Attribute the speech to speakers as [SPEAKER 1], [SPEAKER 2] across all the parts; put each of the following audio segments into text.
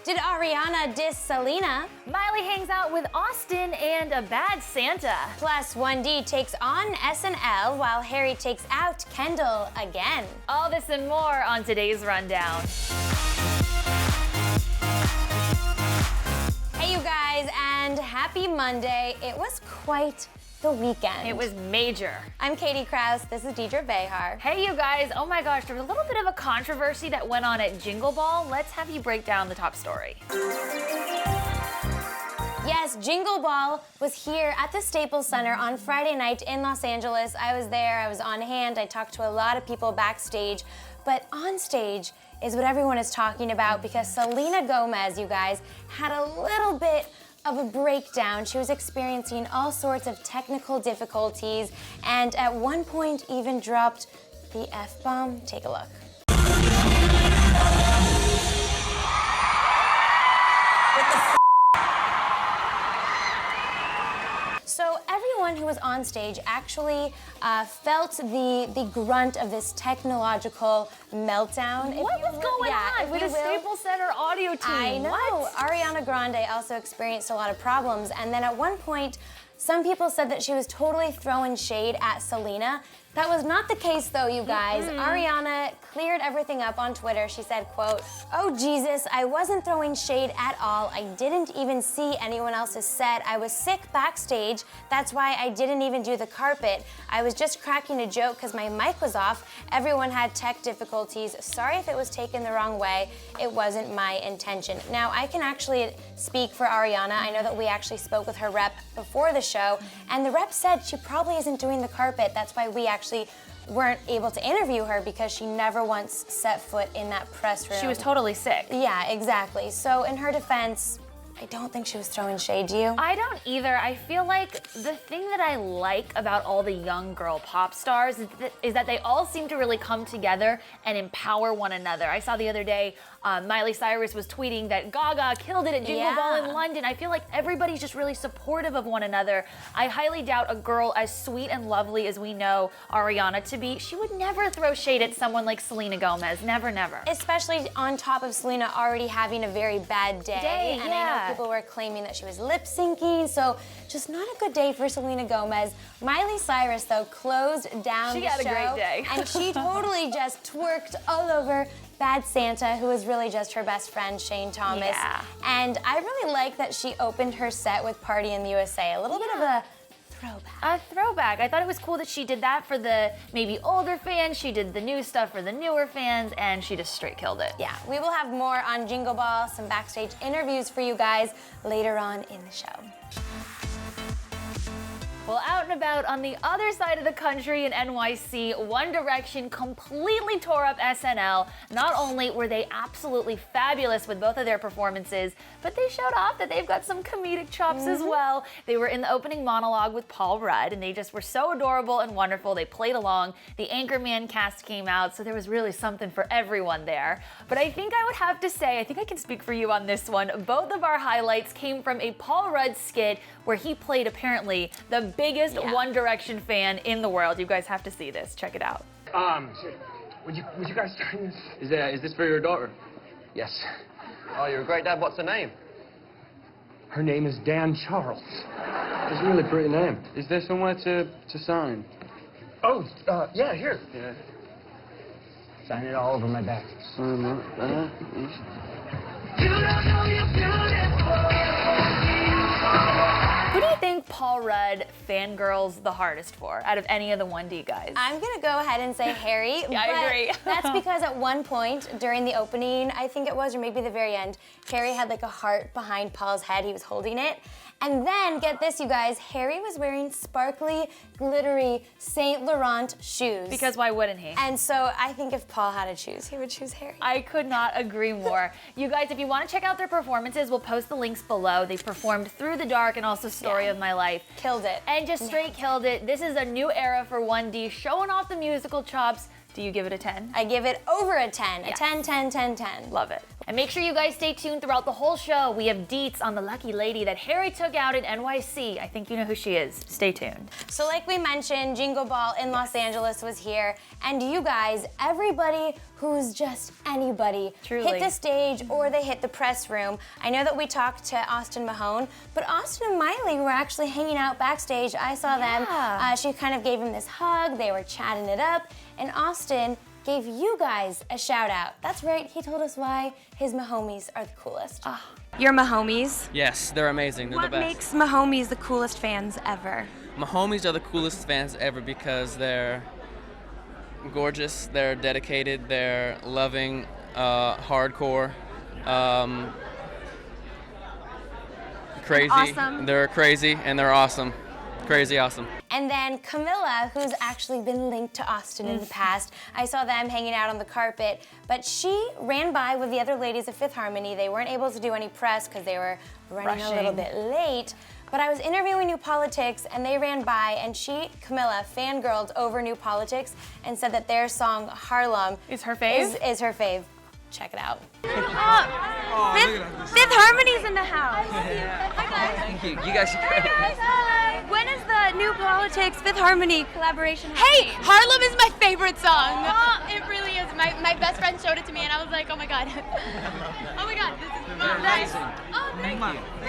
[SPEAKER 1] Did Ariana diss Selena?
[SPEAKER 2] Miley hangs out with Austin and a bad Santa.
[SPEAKER 1] Plus, 1D takes on SNL while Harry takes out Kendall again.
[SPEAKER 2] All this and more on today's Rundown.
[SPEAKER 1] Hey you guys, and happy Monday. It was quite the weekend.
[SPEAKER 2] It was major.
[SPEAKER 1] I'm Katie Krause, this is Deidre Behar.
[SPEAKER 2] Hey you guys, oh my gosh, there was a little bit of a controversy that went on at Jingle Ball. Let's have you break down the top story.
[SPEAKER 1] Yes, Jingle Ball was here at the Staples Center on Friday night in Los Angeles. I was there, I was on hand, I talked to a lot of people backstage, but on stage is what everyone is talking about because Selena Gomez, you guys, had a little bit of a breakdown. She was experiencing all sorts of technical difficulties and at one point even dropped the F-bomb. Take a look. So everyone who was on stage actually felt the grunt of this technological meltdown.
[SPEAKER 2] What was going on with the Staples Center audio team?
[SPEAKER 1] I know.
[SPEAKER 2] What?
[SPEAKER 1] Ariana Grande also experienced a lot of problems, and then at one point, some people said that she was totally throwing shade at Selena. That was not the case though, you guys. Ariana cleared everything up on Twitter. She said, quote, "Oh Jesus, I wasn't throwing shade at all. I didn't even see anyone else's set. I was sick backstage. That's why I didn't even do the carpet. I was just cracking a joke because my mic was off. Everyone had tech difficulties. Sorry if it was taken the wrong way. It wasn't my intention." Now, I can actually speak for Ariana. I know that we actually spoke with her rep before the show, and the rep said she probably isn't doing the carpet. That's why we actually weren't able to interview her because she never once set foot in that press room.
[SPEAKER 2] She was totally sick.
[SPEAKER 1] Yeah, exactly. So in her defense, I don't think she was throwing shade, do you?
[SPEAKER 2] I don't either. I feel like the thing that I like about all the young girl pop stars is that they all seem to really come together and empower one another. I saw the other day, Miley Cyrus was tweeting that Gaga killed it at Jingle Ball in London. I feel like everybody's just really supportive of one another. I highly doubt a girl as sweet and lovely as we know Ariana to be, she would never throw shade at someone like Selena Gomez. Never, never.
[SPEAKER 1] Especially on top of Selena already having a very bad day. And I know people were claiming that she was lip syncing, so just not a good day for Selena Gomez. Miley Cyrus, though, closed down the show.
[SPEAKER 2] She had a great day.
[SPEAKER 1] And she totally just twerked all over Bad Santa, who was really just her best friend, Shane Thomas.
[SPEAKER 2] Yeah.
[SPEAKER 1] And I really like that she opened her set with Party in the USA. A little bit of a throwback.
[SPEAKER 2] A throwback. I thought it was cool that she did that for the maybe older fans. She did the new stuff for the newer fans, and she just straight killed it.
[SPEAKER 1] Yeah, we will have more on Jingle Ball, some backstage interviews for you guys later on in the show.
[SPEAKER 2] Well, out and about on the other side of the country in NYC, One Direction completely tore up SNL. Not only were they absolutely fabulous with both of their performances, but they showed off that they've got some comedic chops as well. They were in the opening monologue with Paul Rudd, and they just were so adorable and wonderful. They played along. The Anchorman cast came out, so there was really something for everyone there. But I think I would have to say, I think I can speak for you on this one. Both of our highlights came from a Paul Rudd skit where he played apparently the biggest One Direction fan in the world. You guys have to see this. Check it out.
[SPEAKER 3] Would you guys turn this?
[SPEAKER 4] Is this for your daughter?
[SPEAKER 3] Yes.
[SPEAKER 4] Oh, you're a great dad. What's her name?
[SPEAKER 3] Her name is Dan Charles.
[SPEAKER 4] It's a really pretty name. Is there somewhere to sign?
[SPEAKER 3] Oh, yeah, here.
[SPEAKER 4] Yeah.
[SPEAKER 3] Sign it all over my back.
[SPEAKER 4] Sign that there.
[SPEAKER 3] You don't know you're beautiful.
[SPEAKER 2] Who do you think Paul Rudd fangirls the hardest for out of any of the 1D guys?
[SPEAKER 1] I'm gonna go ahead and say Harry.
[SPEAKER 2] Yeah, I agree.
[SPEAKER 1] That's because at one point during the opening, I think it was, or maybe the very end, Harry had like a heart behind Paul's head. He was holding it. And then, get this, you guys, Harry was wearing sparkly, glittery Saint Laurent shoes.
[SPEAKER 2] Because why wouldn't he?
[SPEAKER 1] And so I think if Paul had to choose, he would choose Harry.
[SPEAKER 2] I could not agree more. You guys, if you want to check out their performances, we'll post the links below. They performed Through the Dark and also Story of My Life.
[SPEAKER 1] Killed it.
[SPEAKER 2] And just straight killed it. This is a new era for 1D, showing off the musical chops. Do you give it a 10?
[SPEAKER 1] I give it over a 10.
[SPEAKER 2] Yes.
[SPEAKER 1] A 10, 10, 10, 10.
[SPEAKER 2] Love it. And make sure you guys stay tuned throughout the whole show. We have deets on the lucky lady that Harry took out in NYC. I think you know who she is. Stay tuned.
[SPEAKER 1] So like we mentioned, Jingle Ball in Los Angeles was here, and you guys, everybody who's just anybody,
[SPEAKER 2] Truly.
[SPEAKER 1] hit the stage or they hit the press room. I know that we talked to Austin Mahone, but Austin and Miley were actually hanging out backstage. I saw them. She kind of gave him this hug. They were chatting it up, and Austin gave you guys a shout out. That's right, he told us why his Mahomies are the coolest. Your Mahomies?
[SPEAKER 5] Yes, they're amazing. They're the best.
[SPEAKER 1] What makes Mahomies the coolest fans ever?
[SPEAKER 5] My homies are the coolest fans ever because they're gorgeous, they're dedicated, they're loving, hardcore, crazy.
[SPEAKER 1] Awesome.
[SPEAKER 5] They're crazy and they're awesome. Crazy awesome.
[SPEAKER 1] And then Camilla, who's actually been linked to Austin in the past. I saw them hanging out on the carpet, but she ran by with the other ladies of Fifth Harmony. They weren't able to do any press because they were running a little bit late. But I was interviewing New Politics and they ran by, and Camilla, fangirled over New Politics and said that their song Harlem
[SPEAKER 2] Is her fave?
[SPEAKER 1] Is her fave. Check it out. Fifth Harmony's in the house. Hi guys.
[SPEAKER 6] Thank you. You guys are great.
[SPEAKER 1] When is the New Politics Fifth Harmony collaboration
[SPEAKER 7] Hey, Harlem is my favorite song. It really is. My best friend showed it to me and I was like, oh my god. Oh my god, this is amazing. Oh, thank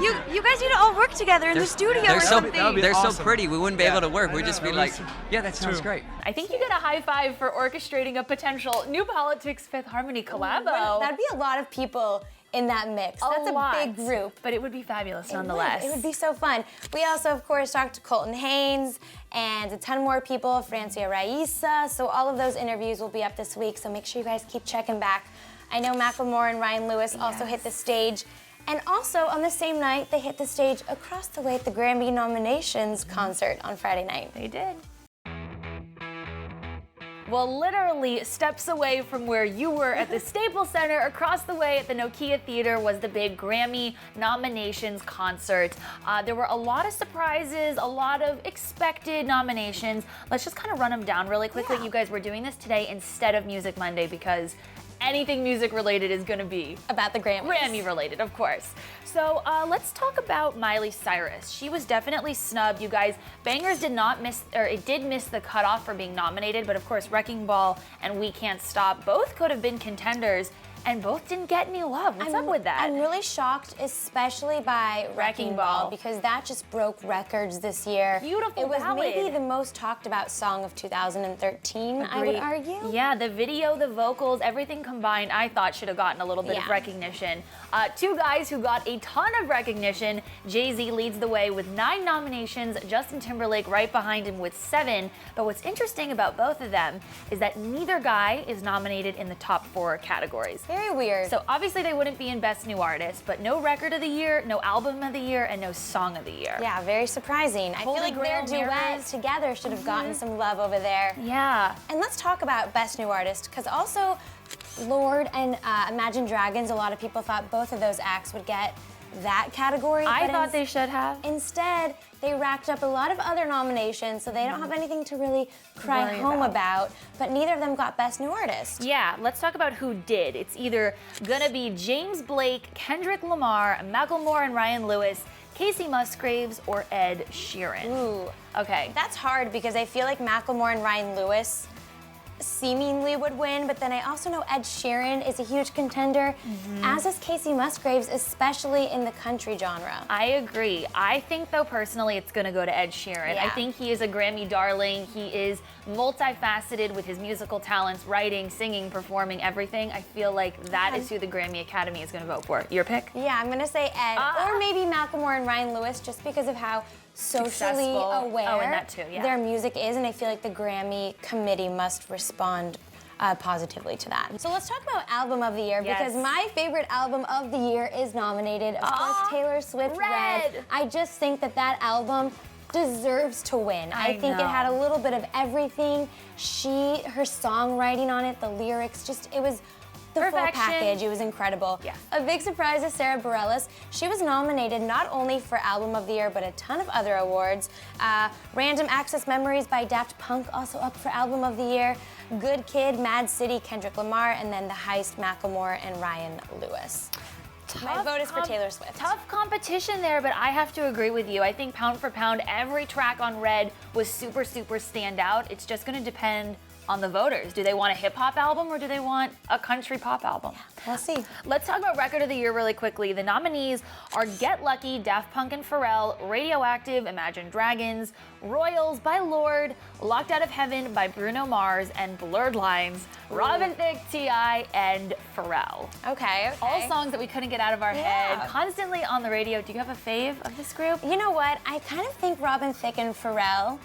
[SPEAKER 7] you.
[SPEAKER 1] You guys need to all work together in the studio or something.
[SPEAKER 6] They're so pretty. We wouldn't be able to work. We'd just be like, yeah, that sounds great.
[SPEAKER 2] I think you get a high five for orchestrating a potential New Politics Fifth Harmony collabo.
[SPEAKER 1] That'd be a lot of people in that mix. That's a big group.
[SPEAKER 2] But it would be fabulous nonetheless.
[SPEAKER 1] It would be so fun. We also, of course, talked to Colton Haynes and a ton more people, Francia Raisa. So all of those interviews will be up this week, so make sure you guys keep checking back. I know Macklemore and Ryan Lewis also hit the stage. And also, on the same night, they hit the stage across the way at the Grammy Nominations concert on Friday night.
[SPEAKER 2] They did. Well, literally steps away from where you were at the Staples Center, across the way at the Nokia Theater was the big Grammy Nominations concert. There were a lot of surprises, a lot of expected nominations. Let's just kind of run them down really quickly. You guys, we're doing this today instead of Music Monday because anything music related is gonna be
[SPEAKER 1] about the Grammys.
[SPEAKER 2] Grammy related, of course. So let's talk about Miley Cyrus. She was definitely snubbed, you guys. Bangers did not miss, or it did miss the cutoff for being nominated, but of course Wrecking Ball and We Can't Stop both could have been contenders, and both didn't get any love. What's up with that?
[SPEAKER 1] I'm really shocked, especially by Wrecking Ball, because that just broke records this year.
[SPEAKER 2] Beautiful
[SPEAKER 1] It was
[SPEAKER 2] ballad.
[SPEAKER 1] maybe the most talked about song of 2013, I would argue.
[SPEAKER 2] Yeah, the video, the vocals, everything combined, I thought should have gotten a little bit of recognition. Two guys who got a ton of recognition. Jay-Z leads the way with 9 nominations, Justin Timberlake right behind him with 7. But what's interesting about both of them is that neither guy is nominated in the top 4 categories.
[SPEAKER 1] Very weird.
[SPEAKER 2] So obviously they wouldn't be in Best New Artist, but no Record of the Year, no Album of the Year, and no Song of the Year.
[SPEAKER 1] Yeah, very surprising. I feel like their duet together should have gotten some love over there.
[SPEAKER 2] Yeah.
[SPEAKER 1] And let's talk about Best New Artist, because also Lorde and Imagine Dragons, a lot of people thought both of those acts would get that category.
[SPEAKER 2] I thought they should have.
[SPEAKER 1] Instead, they racked up a lot of other nominations, so they don't have anything to really cry home about. But neither of them got Best New Artist.
[SPEAKER 2] Yeah, let's talk about who did. It's either gonna be James Blake, Kendrick Lamar, Macklemore and Ryan Lewis, Casey Musgraves, or Ed Sheeran.
[SPEAKER 1] Ooh.
[SPEAKER 2] Okay.
[SPEAKER 1] That's hard because I feel like Macklemore and Ryan Lewis seemingly would win, but then I also know Ed Sheeran is a huge contender, as is Casey Musgraves, especially in the country genre.
[SPEAKER 2] I agree. I think, though, personally, it's going to go to Ed Sheeran.
[SPEAKER 1] Yeah.
[SPEAKER 2] I think he is a Grammy darling. He is multifaceted with his musical talents, writing, singing, performing, everything. I feel like that is who the Grammy Academy is going to vote for. Your pick?
[SPEAKER 1] Yeah, I'm gonna say Ed, or maybe Macklemore and Ryan Lewis, just because of how socially
[SPEAKER 2] Successful.
[SPEAKER 1] aware
[SPEAKER 2] Oh, and that too, yeah.
[SPEAKER 1] their music is, and I feel like the Grammy committee must respond positively to that. So let's talk about Album of the Year, because my favorite album of the year is nominated, of course, Taylor Swift, Red. I just think that that album deserves to win. I think it had a little bit of everything. Her songwriting on it, the lyrics, just, it was the full
[SPEAKER 2] Perfection.
[SPEAKER 1] package. It was incredible.
[SPEAKER 2] Yeah.
[SPEAKER 1] A big surprise is Sarah Bareilles. She was nominated not only for Album of the Year, but a ton of other awards. Random Access Memories by Daft Punk also up for Album of the Year. Good Kid, Mad City, Kendrick Lamar, and then The Heist, Macklemore, and Ryan Lewis. My vote is for Taylor Swift.
[SPEAKER 2] Tough competition there, but I have to agree with you. I think pound for pound, every track on Red was super, super standout. It's just going to depend on the voters. Do they want a hip hop album or do they want a country pop album?
[SPEAKER 1] We'll see.
[SPEAKER 2] Let's talk about Record of the Year really quickly. The nominees are Get Lucky, Daft Punk and Pharrell, Radioactive, Imagine Dragons, Royals by Lorde, Locked Out of Heaven by Bruno Mars, and Blurred Lines, Robin Thicke, T.I., and Pharrell.
[SPEAKER 1] Okay.
[SPEAKER 2] All songs that we couldn't get out of our
[SPEAKER 1] Yeah.
[SPEAKER 2] head, constantly on the radio. Do you have a fave of this group?
[SPEAKER 1] You know what? I kind of think Robin Thicke and Pharrell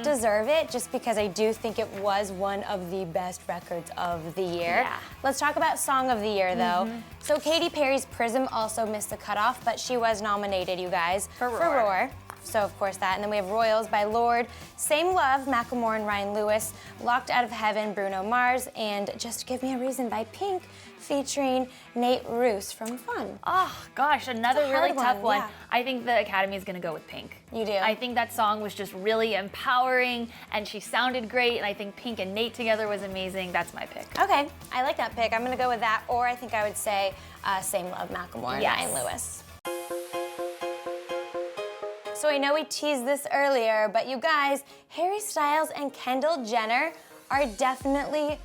[SPEAKER 1] deserve it just because I do think it was one of the best records of the year.
[SPEAKER 2] Yeah.
[SPEAKER 1] Let's talk about Song of the Year, though. So Katy Perry's Prism also missed the cutoff, but she was nominated, you guys,
[SPEAKER 2] For Roar.
[SPEAKER 1] So of course that, and then we have Royals by Lorde, Same Love, Macklemore and Ryan Lewis, Locked Out of Heaven, Bruno Mars, and Just Give Me a Reason by Pink, featuring Nate Roos from Fun.
[SPEAKER 2] Oh gosh, another
[SPEAKER 1] It's a
[SPEAKER 2] really
[SPEAKER 1] hard
[SPEAKER 2] tough
[SPEAKER 1] one,
[SPEAKER 2] one.
[SPEAKER 1] yeah.
[SPEAKER 2] I think the Academy is gonna go with Pink.
[SPEAKER 1] You do?
[SPEAKER 2] I think that song was just really empowering and she sounded great, and I think Pink and Nate together was amazing. That's my pick.
[SPEAKER 1] Okay, I like that pick. I'm gonna go with that, or I think I would say Same Love, Macklemore and
[SPEAKER 2] Yes.
[SPEAKER 1] Ryan Lewis. So I know we teased this earlier, but you guys, Harry Styles and Kendall Jenner are definitely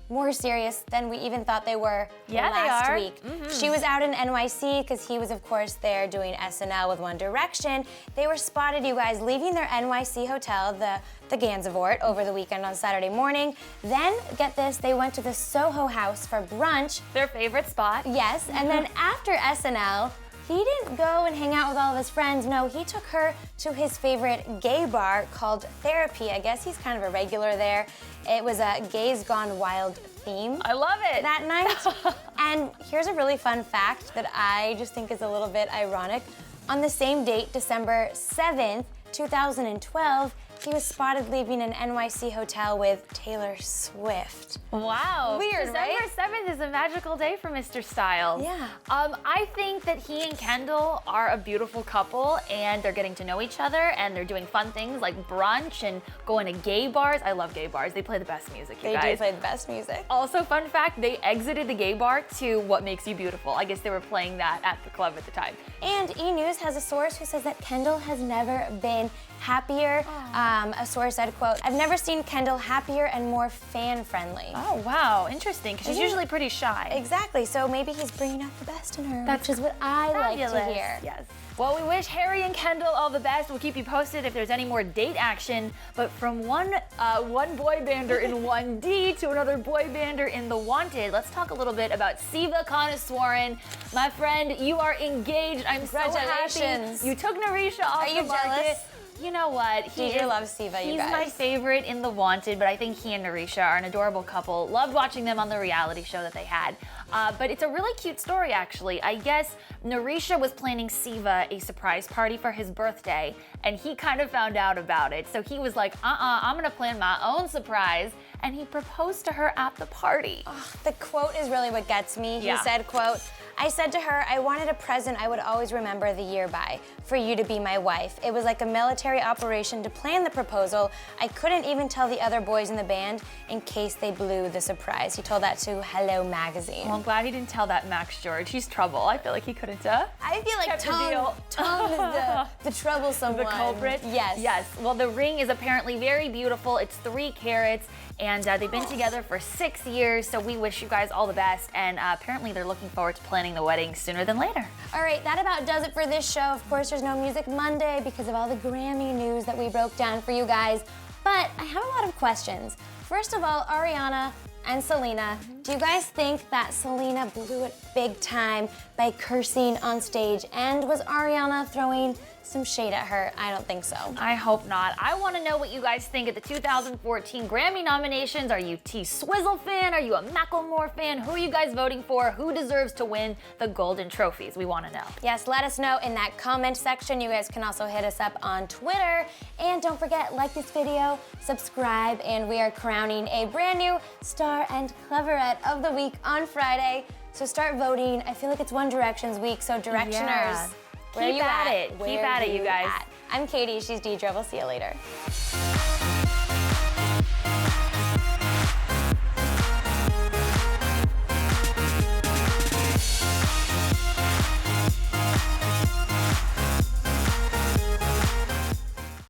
[SPEAKER 1] more serious than we even thought they were
[SPEAKER 2] Yeah, they
[SPEAKER 1] last
[SPEAKER 2] are.
[SPEAKER 1] week. She was out in NYC because he was, of course, there doing SNL with One Direction. They were spotted, you guys, leaving their NYC hotel, the Gansevoort, over the weekend on Saturday morning. Then, get this, they went to the Soho House for brunch.
[SPEAKER 2] Their favorite spot.
[SPEAKER 1] Yes, and then after SNL, he didn't go and hang out with all of his friends. No, he took her to his favorite gay bar called Therapy. I guess he's kind of a regular there. It was a Gays Gone Wild theme
[SPEAKER 2] I love it.
[SPEAKER 1] that night. And here's a really fun fact that I just think is a little bit ironic. On the same date, December 7th, 2012, he was spotted leaving an NYC hotel with Taylor Swift.
[SPEAKER 2] Wow.
[SPEAKER 1] Weird,
[SPEAKER 2] December
[SPEAKER 1] right?
[SPEAKER 2] 7th is a magical day for Mr. Styles.
[SPEAKER 1] Yeah.
[SPEAKER 2] I think that he and Kendall are a beautiful couple, and they're getting to know each other, and they're doing fun things like brunch and going to gay bars. I love gay bars. They play the best music, you
[SPEAKER 1] They
[SPEAKER 2] guys.
[SPEAKER 1] do play the best music.
[SPEAKER 2] Also, fun fact, they exited the gay bar to What Makes You Beautiful. I guess they were playing that at the club at the time.
[SPEAKER 1] And E! News has a source who says that Kendall has never been happier. A source said, quote, "I've never seen Kendall happier and more fan-friendly."
[SPEAKER 2] Oh, wow. Interesting, because she's
[SPEAKER 1] Isn't it-
[SPEAKER 2] usually pretty shy.
[SPEAKER 1] Exactly, so maybe he's bringing out the best in her, which is what I like to
[SPEAKER 2] Fabulous.
[SPEAKER 1] hear.
[SPEAKER 2] Yes. Well, we wish Harry and Kendall all the best. We'll keep you posted if there's any more date action. But from one boy bander in 1D to another boy bander in The Wanted, let's talk a little bit about Siva Kanaswaran. My friend, you are engaged. I'm so happy.
[SPEAKER 1] Congratulations.
[SPEAKER 2] You took Narisha off
[SPEAKER 1] Are you
[SPEAKER 2] the market.
[SPEAKER 1] jealous?
[SPEAKER 2] You know what?
[SPEAKER 1] Deidre loves Siva, you
[SPEAKER 2] He's
[SPEAKER 1] guys.
[SPEAKER 2] my favorite in The Wanted, but I think he and Narisha are an adorable couple. Loved watching them on the reality show that they had. But it's a really cute story, actually. I guess Narisha was planning Siva a surprise party for his birthday, and he kind of found out about it. So he was like, I'm gonna plan my own surprise, and he proposed to her at the party.
[SPEAKER 1] The quote is really what gets me. He
[SPEAKER 2] Yeah.
[SPEAKER 1] said, quote, "I said to her, I wanted a present I would always remember the year by, for you to be my wife. It was like a military operation to plan the proposal. I couldn't even tell the other boys in the band in case they blew the surprise." He told that to Hello Magazine.
[SPEAKER 2] Well, I'm glad he didn't tell that Max George. He's trouble. I feel like he couldn't have.
[SPEAKER 1] I feel like
[SPEAKER 2] kept the deal.
[SPEAKER 1] Tom is the troublesome
[SPEAKER 2] The
[SPEAKER 1] one.
[SPEAKER 2] culprit?
[SPEAKER 1] Yes.
[SPEAKER 2] Yes. Well, the ring is apparently very beautiful. It's 3 carats, and they've been together for 6 years, so we wish you guys all the best, and apparently they're looking forward to planning the wedding sooner than later.
[SPEAKER 1] All right, that about does it for this show. Of course, there's no Music Monday because of all the Grammy news that we broke down for you guys. But I have a lot of questions. First of all, Ariana and Selena, do you guys think that Selena blew it big time by cursing on stage? And was Ariana throwing some shade at her? I don't think so.
[SPEAKER 2] I hope not. I want to know what you guys think of the 2014 Grammy nominations. Are you T-Swizzle fan? Are you a Macklemore fan? Who are you guys voting for? Who deserves to win the golden trophies? We want to know.
[SPEAKER 1] Yes, let us know in that comment section. You guys can also hit us up on Twitter. And don't forget, like this video, subscribe, and we are crowning a brand new Star and Clevver duet of the week on Friday. So start voting. I feel like it's One Direction's week, so Directioners,
[SPEAKER 2] Yeah.
[SPEAKER 1] where
[SPEAKER 2] Keep
[SPEAKER 1] you
[SPEAKER 2] at
[SPEAKER 1] at?
[SPEAKER 2] it. Keep
[SPEAKER 1] Where
[SPEAKER 2] at it, you guys.
[SPEAKER 1] at? I'm Katie, she's Deidre. We'll see you later.